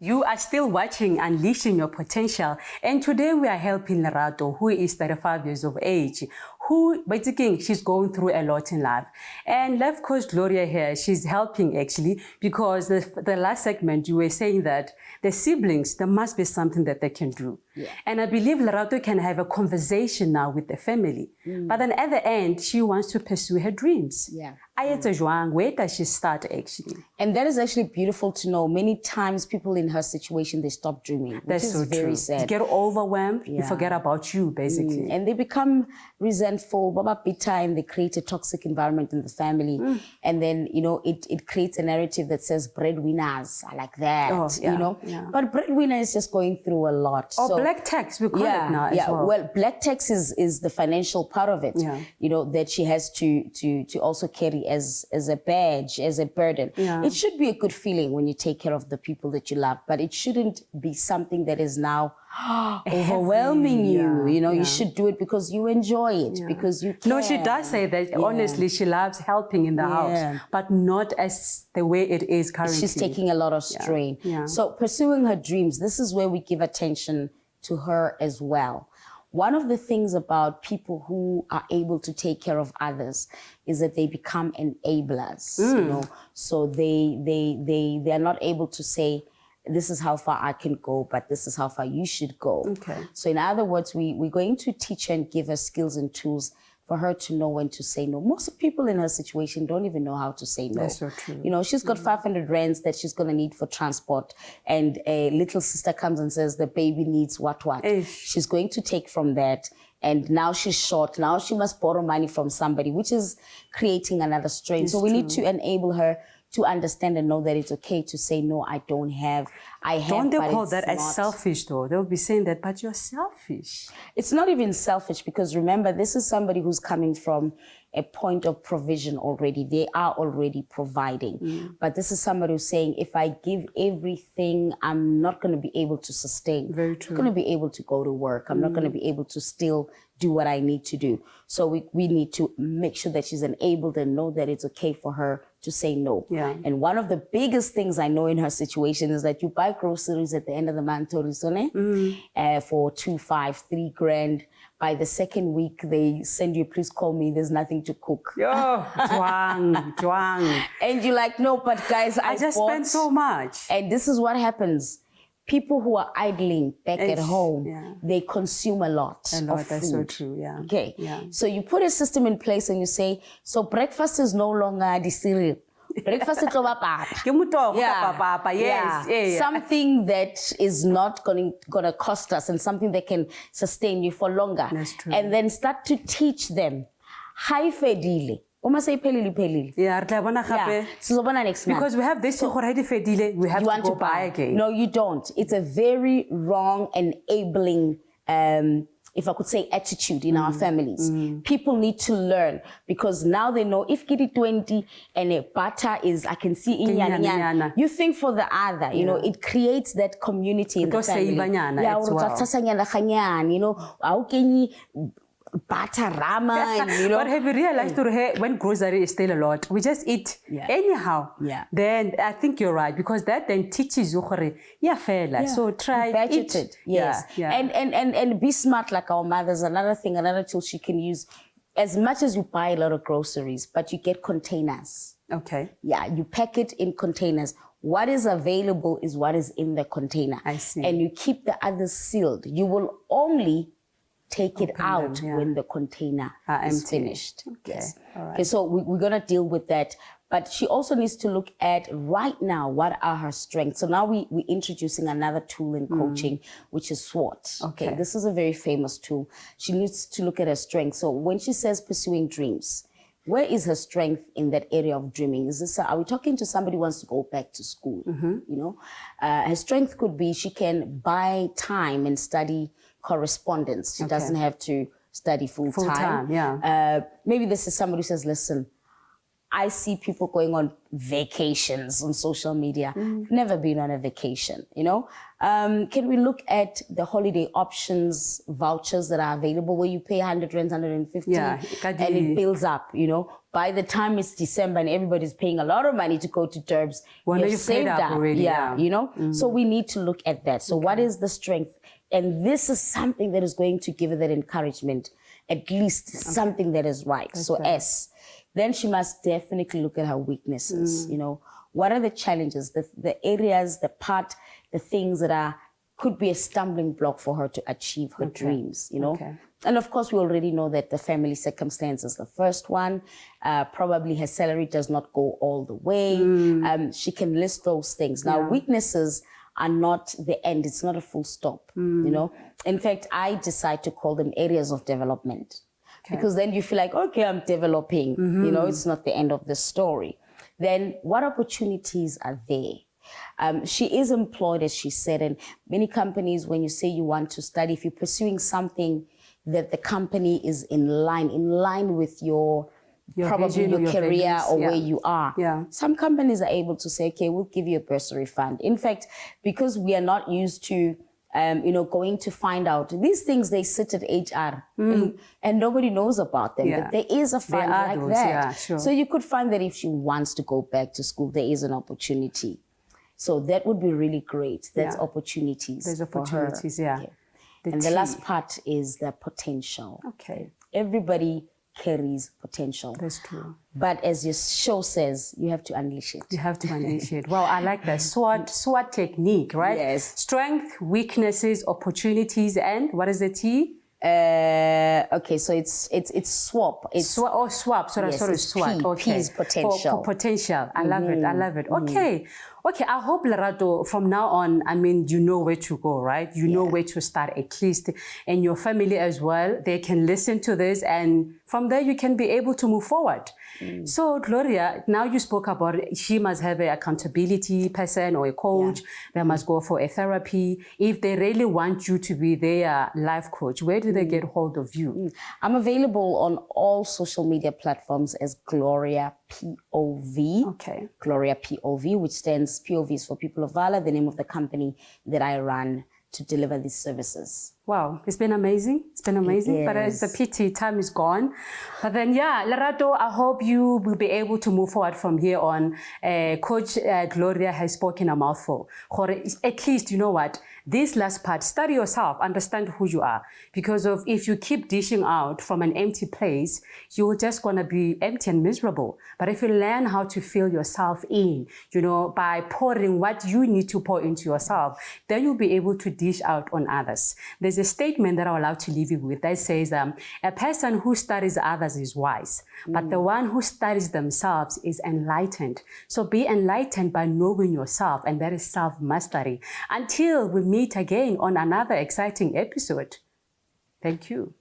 You are still watching Unleashing Your Potential, and today we are helping Lerato, who is 35 years of age, who basically she's going through a lot in life. And Life Coach Gloria here, she's helping actually because the last segment you were saying that the siblings, there must be something that they can do. Yeah. And I believe Lerato can have a conversation now with the family. But then at the end, she wants to pursue her dreams. Yeah. Where does she start actually? And that is actually beautiful to know. Many times people in her situation, they stop dreaming, which That's is so very true. sad. You get overwhelmed, you Yeah. forget about you basically. And they become resentful, baba bitter, and they create a toxic environment in the family. And then, it creates a narrative that says breadwinners are like that, Oh, yeah, yeah. But breadwinner is just going through a lot. Or black tax, we call it now as well. Well, black tax is the financial part of it, that she has to also carry as a badge, as a burden. Yeah. It should be a good feeling when you take care of the people that you love, but it shouldn't be something that is now overwhelming you. You should do it because you enjoy it, because you can. No, she does say that, honestly, she loves helping in the house, but not as the way it is currently. She's taking a lot of strain. Yeah. So pursuing her dreams, this is where we give attention to her as well. One of the things about people who are able to take care of others is that they become enablers, so they are not able to say, this is how far I can go, but this is how far you should go. Okay. So in other words, we're going to teach her and give her skills and tools for her to know when to say no. Most people in her situation don't even know how to say no. That's so true. She's got 500 rands that she's going to need for transport, and a little sister comes and says the baby needs what. She's going to take from that, and now she's short. Now she must borrow money from somebody, which is creating another strain. It's so we true. need to enable her to understand and know that it's okay to say, no, I don't have, I have, Don't they but call it's that as not. selfish though? They'll be saying that, but you're selfish. It's not even selfish, because remember, this is somebody who's coming from a point of provision already. They are already providing. But this is somebody who's saying, if I give everything, I'm not going to be able to sustain. Very true. I'm not going to be able to go to work. I'm not going to be able to still do what I need to do. So we need to make sure that she's enabled and know that it's okay for her to say no. Yeah. And one of the biggest things I know in her situation is that you buy groceries at the end of the month, for 2, 5, 3 grand. By the second week, they send you, please call me, there's nothing to cook. Yo, twang. And you're like, no, but guys, I just spent so much. And this is what happens. People who are idling back at home, they consume a lot of food. That's so true, yeah. Okay, Yeah. So you put a system in place and you say, so breakfast is no longer the cereal. Breakfast is papa. Yes. Something that is not gonna cost us, and something that can sustain you for longer. That's true. And then start to teach them. Hi fedile. Say pelili. Yeah, Sizobona next month. because we have this already fedile, we have to go buy again. No, you don't. It's a very wrong, enabling, if I could say, attitude in our families. People need to learn, because now they know if kitty 20 and a butter is, I can see in yan. You think for the other, it creates that community in the family. Butter ramen, But have you realized when grocery is still a lot, we just eat anyhow. Yeah. Then I think you're right, because that then teaches you, so try budget it. it. Yes. Yeah. And be smart like our mothers. Another tool she can use. As much as you buy a lot of groceries, but you get containers. Okay. Yeah, you pack it in containers. What is available is what is in the container. I see. And you keep the others sealed. You will only take it out when the container is empty. finished. Okay. Yes. All right. Okay, so we're going to deal with that. But she also needs to look at right now, what are her strengths? So now we're introducing another tool in coaching, which is SWOT. Okay. This is a very famous tool. She needs to look at her strengths. So when she says pursuing dreams, where is her strength in that area of dreaming? Are we talking to somebody who wants to go back to school? Her strength could be she can buy time and study correspondence. She doesn't have to study full time. Yeah. Maybe this is somebody who says, listen, I see people going on vacations on social media. Never been on a vacation, you know? Can we look at the holiday options, vouchers that are available where you pay 100 rand, 150, Yeah, and it builds up, you know? By the time it's December and everybody's paying a lot of money to go to Durbs, you've saved paid up already, you know? So we need to look at that. So what is the strength? And this is something that is going to give her that encouragement, at least something that is right. So S. Then she must definitely look at her weaknesses. You know, what are the challenges, the areas, the things that could be a stumbling block for her to achieve her dreams, you know? And of course, we already know that the family circumstance is the first one. Probably her salary does not go all the way. She can list those things. Now, weaknesses are not the end. It's not a full stop, you know? In fact, I decide to call them areas of development. Because then you feel like, okay, I'm developing, you know, it's not the end of the story. Then what opportunities are there? She is employed, as she said, and many companies, when you say you want to study, if you're pursuing something that the company is in line with your probably your career or where you are. Some companies are able to say, okay, we'll give you a bursary fund. In fact, because we are not used to you know, going to find out. These things, they sit at HR and nobody knows about them. But there is a fund like that. So you could find that if she wants to go back to school, there is an opportunity. So that would be really great. That's opportunities. There's opportunities, for her. And the last part is the potential. Everybody carries potential. That's true. But as your show says, you have to unleash it. You have to unleash it. Wow, I like that. SWOT technique, right? Yes. Strength, weaknesses, opportunities, and what is the T? Okay, so it's swap. It's swap. Sorry, SWOT. P is potential. For potential. I love it. I love it. Okay. Okay, I hope, Lerato, from now on, I mean, you know where to go, right? You know where to start, at least, and your family as well. They can listen to this, and from there, you can be able to move forward. So, Gloria, now you spoke about she must have an accountability person or a coach. They must go for a therapy. If they really want you to be their life coach, where do they get hold of you? I'm available on all social media platforms as Gloria POV. Okay. Gloria POV, which stands POV is for People of Valor, the name of the company that I run to deliver these services. Wow, it's been amazing. It's been amazing, but it's a pity time is gone. But then, yeah, Lerato, I hope you will be able to move forward from here on. Coach Gloria has spoken a mouthful. At least, you know what? This last part, study yourself, understand who you are. Because if you keep dishing out from an empty place, you're just going to be empty and miserable. But if you learn how to fill yourself in, you know, by pouring what you need to pour into yourself, then you'll be able to dish out on others. There's a statement that I would like to leave you with that says, a person who studies others is wise, but the one who studies themselves is enlightened. So be enlightened by knowing yourself, and that is self-mastery. Until we meet again on another exciting episode. Thank you.